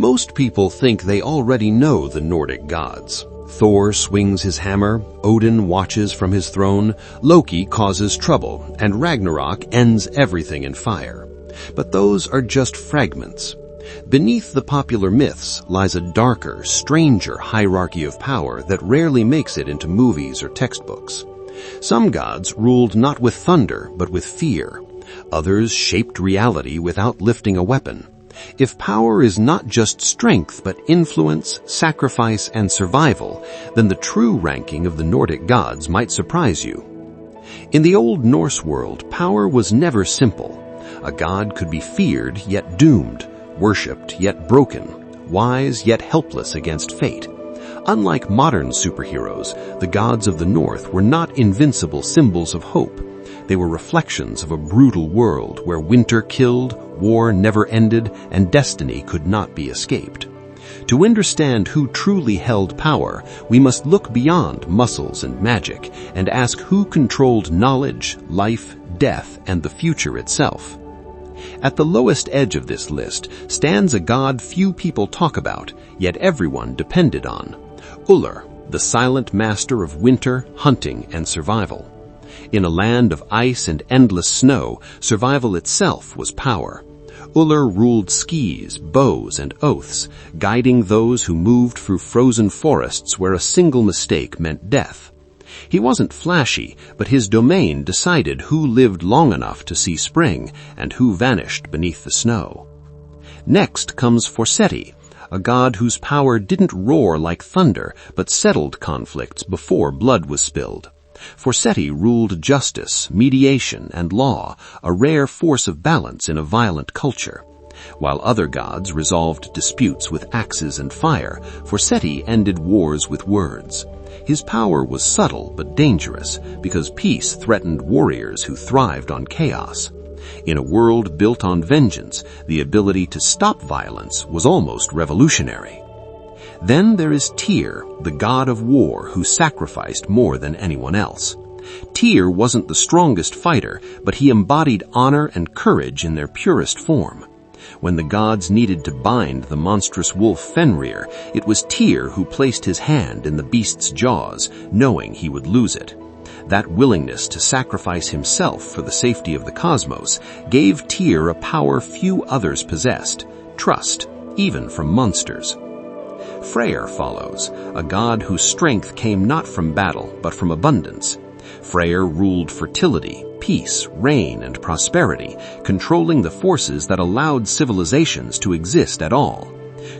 Most people think they already know the Nordic gods. Thor swings his hammer, Odin watches from his throne, Loki causes trouble, and Ragnarok ends everything in fire. But those are just fragments. Beneath the popular myths lies a darker, stranger hierarchy of power that rarely makes it into movies or textbooks. Some gods ruled not with thunder, but with fear. Others shaped reality without lifting a weapon. If power is not just strength, but influence, sacrifice, and survival, then the true ranking of the Nordic gods might surprise you. In the old Norse world, power was never simple. A god could be feared yet doomed, worshipped yet broken, wise yet helpless against fate. Unlike modern superheroes, the gods of the North were not invincible symbols of hope. They were reflections of a brutal world where winter killed, war never ended, and destiny could not be escaped. To understand who truly held power, we must look beyond muscles and magic and ask who controlled knowledge, life, death, and the future itself. At the lowest edge of this list stands a god few people talk about, yet everyone depended on. Ullr, the silent master of winter, hunting, and survival. In a land of ice and endless snow, survival itself was power. Ullr ruled skis, bows, and oaths, guiding those who moved through frozen forests where a single mistake meant death. He wasn't flashy, but his domain decided who lived long enough to see spring and who vanished beneath the snow. Next comes Forseti, a god whose power didn't roar like thunder, but settled conflicts before blood was spilled. Forseti ruled justice, mediation, and law, a rare force of balance in a violent culture. While other gods resolved disputes with axes and fire, Forseti ended wars with words. His power was subtle but dangerous, because peace threatened warriors who thrived on chaos. In a world built on vengeance, the ability to stop violence was almost revolutionary. Then there is Tyr, the god of war who sacrificed more than anyone else. Tyr wasn't the strongest fighter, but he embodied honor and courage in their purest form. When the gods needed to bind the monstrous wolf Fenrir, it was Tyr who placed his hand in the beast's jaws, knowing he would lose it. That willingness to sacrifice himself for the safety of the cosmos gave Tyr a power few others possessed, trust, even from monsters. Freyr follows, a god whose strength came not from battle, but from abundance. Freyr ruled fertility, peace, rain, and prosperity, controlling the forces that allowed civilizations to exist at all.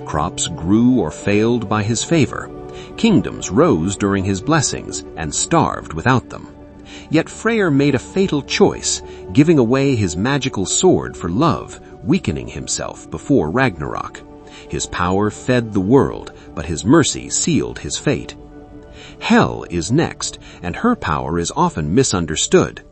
Crops grew or failed by his favor. Kingdoms rose during his blessings and starved without them. Yet Freyr made a fatal choice, giving away his magical sword for love, weakening himself before Ragnarok. His power fed the world, but his mercy sealed his fate. Hel is next, and her power is often misunderstood.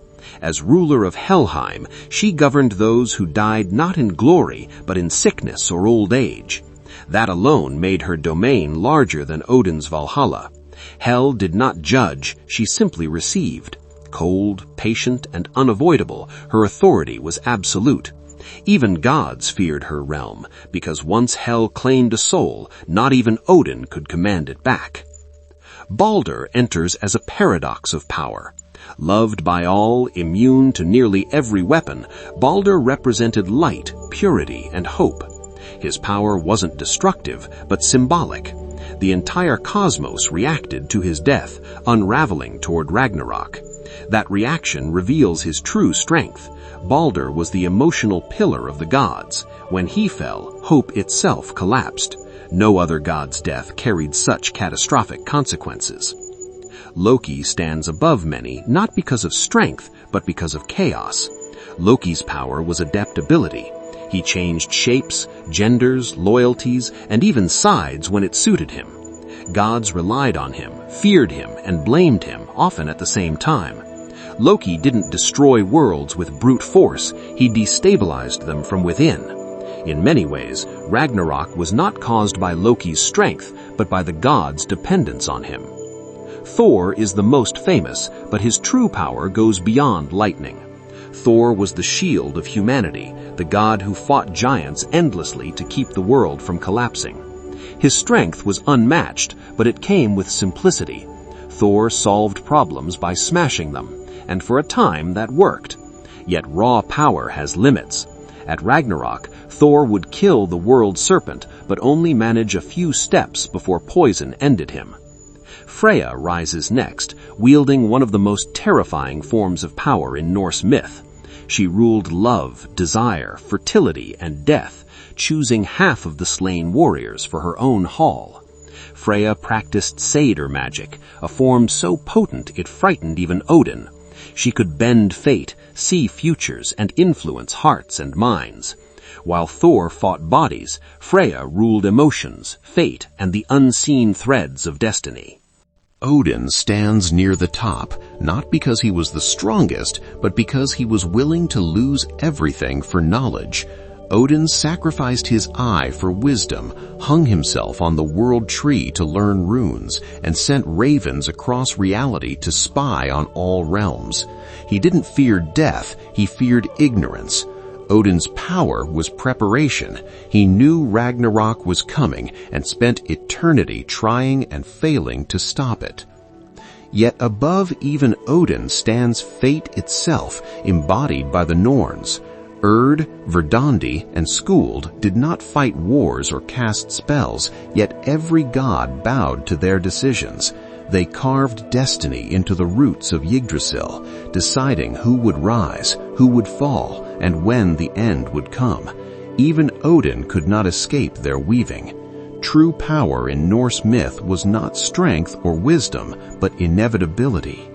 As ruler of Helheim, she governed those who died not in glory, but in sickness or old age. That alone made her domain larger than Odin's Valhalla. Hel did not judge, she simply received. Cold, patient, and unavoidable, her authority was absolute. Even gods feared her realm, because once Hel claimed a soul, not even Odin could command it back. Balder enters as a paradox of power. Loved by all, immune to nearly every weapon, Balder represented light, purity, and hope. His power wasn't destructive, but symbolic. The entire cosmos reacted to his death, unraveling toward Ragnarok. That reaction reveals his true strength. Balder was the emotional pillar of the gods. When he fell, hope itself collapsed. No other god's death carried such catastrophic consequences. Loki stands above many, not because of strength, but because of chaos. Loki's power was adaptability. He changed shapes, genders, loyalties, and even sides when it suited him. Gods relied on him, feared him, and blamed him, often at the same time. Loki didn't destroy worlds with brute force, he destabilized them from within. In many ways, Ragnarok was not caused by Loki's strength, but by the gods' dependence on him. Thor is the most famous, but his true power goes beyond lightning. Thor was the shield of humanity, the god who fought giants endlessly to keep the world from collapsing. His strength was unmatched, but it came with simplicity. Thor solved problems by smashing them, and for a time that worked. Yet raw power has limits. At Ragnarok, Thor would kill the world serpent, but only manage a few steps before poison ended him. Freya rises next, wielding one of the most terrifying forms of power in Norse myth. She ruled love, desire, fertility, and death, choosing half of the slain warriors for her own hall. Freya practiced Seder magic, a form so potent it frightened even Odin. She could bend fate, see futures, and influence hearts and minds. While Thor fought bodies, Freya ruled emotions, fate, and the unseen threads of destiny. Odin stands near the top, not because he was the strongest, but because he was willing to lose everything for knowledge. Odin sacrificed his eye for wisdom, hung himself on the world tree to learn runes, and sent ravens across reality to spy on all realms. He didn't fear death, he feared ignorance. Odin's power was preparation. He knew Ragnarok was coming and spent eternity trying and failing to stop it. Yet above even Odin stands fate itself, embodied by the Norns. Urd, Verdandi, and Skuld did not fight wars or cast spells, yet every god bowed to their decisions. They carved destiny into the roots of Yggdrasil, deciding who would rise, who would fall, and when the end would come. Even Odin could not escape their weaving. True power in Norse myth was not strength or wisdom, but inevitability.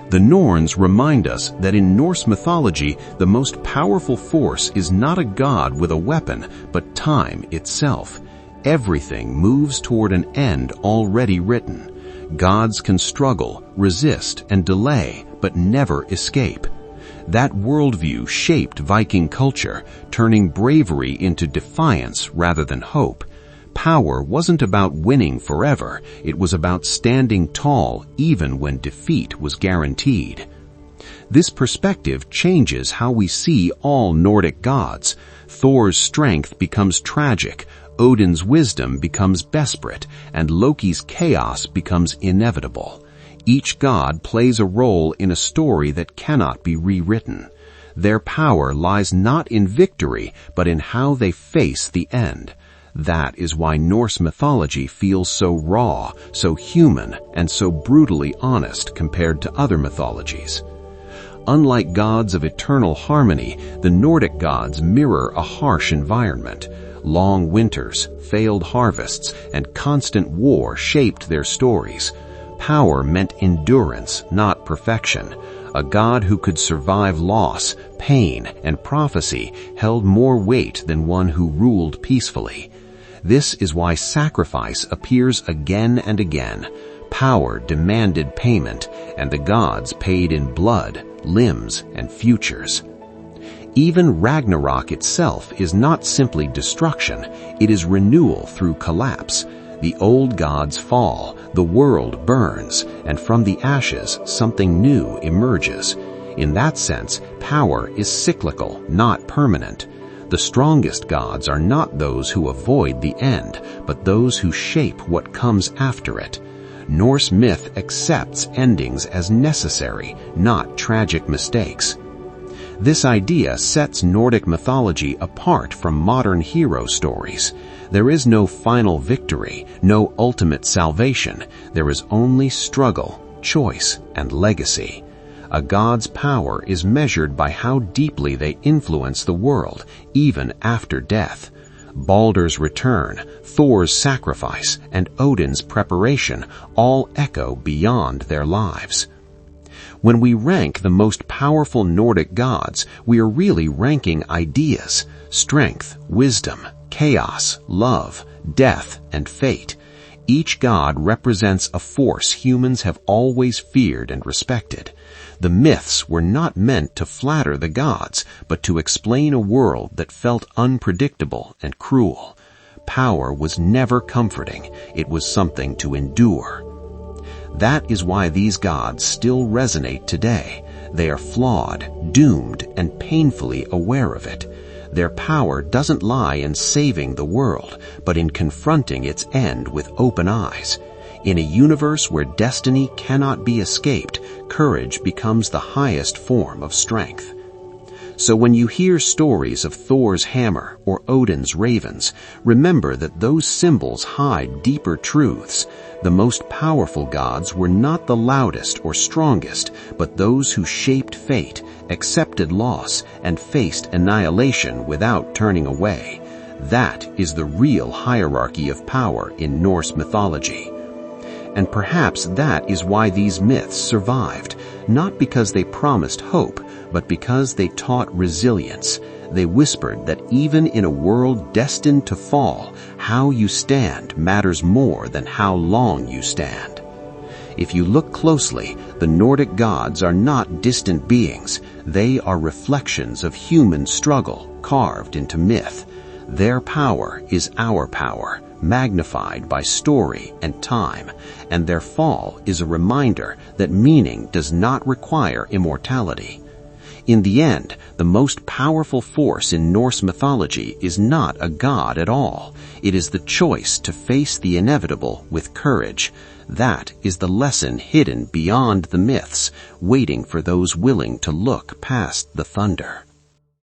The Norns remind us that in Norse mythology, the most powerful force is not a god with a weapon, but time itself. Everything moves toward an end already written. Gods can struggle, resist, and delay, but never escape. That worldview shaped Viking culture, turning bravery into defiance rather than hope. Power wasn't about winning forever, it was about standing tall even when defeat was guaranteed. This perspective changes how we see all Nordic gods. Thor's strength becomes tragic, Odin's wisdom becomes desperate, and Loki's chaos becomes inevitable. Each god plays a role in a story that cannot be rewritten. Their power lies not in victory, but in how they face the end. That is why Norse mythology feels so raw, so human, and so brutally honest compared to other mythologies. Unlike gods of eternal harmony, the Nordic gods mirror a harsh environment. Long winters, failed harvests, and constant war shaped their stories. Power meant endurance, not perfection. A god who could survive loss, pain, and prophecy held more weight than one who ruled peacefully. This is why sacrifice appears again and again. Power demanded payment, and the gods paid in blood, limbs, and futures. Even Ragnarok itself is not simply destruction, it is renewal through collapse. The old gods fall, the world burns, and from the ashes something new emerges. In that sense, power is cyclical, not permanent. The strongest gods are not those who avoid the end, but those who shape what comes after it. Norse myth accepts endings as necessary, not tragic mistakes. This idea sets Nordic mythology apart from modern hero stories. There is no final victory, no ultimate salvation. There is only struggle, choice, and legacy. A god's power is measured by how deeply they influence the world, even after death. Baldur's return, Thor's sacrifice, and Odin's preparation all echo beyond their lives. When we rank the most powerful Nordic gods, we are really ranking ideas: strength, wisdom, chaos, love, death, and fate. Each god represents a force humans have always feared and respected. The myths were not meant to flatter the gods, but to explain a world that felt unpredictable and cruel. Power was never comforting, it was something to endure. That is why these gods still resonate today. They are flawed, doomed, and painfully aware of it. Their power doesn't lie in saving the world, but in confronting its end with open eyes. In a universe where destiny cannot be escaped, courage becomes the highest form of strength. So when you hear stories of Thor's hammer or Odin's ravens, remember that those symbols hide deeper truths. The most powerful gods were not the loudest or strongest, but those who shaped fate, accepted loss, and faced annihilation without turning away. That is the real hierarchy of power in Norse mythology. And perhaps that is why these myths survived, not because they promised hope, but because they taught resilience. They whispered that even in a world destined to fall, how you stand matters more than how long you stand. If you look closely, the Nordic gods are not distant beings. They are reflections of human struggle carved into myth. Their power is our power, magnified by story and time, and their fall is a reminder that meaning does not require immortality. In the end, the most powerful force in Norse mythology is not a god at all. It is the choice to face the inevitable with courage. That is the lesson hidden beyond the myths, waiting for those willing to look past the thunder.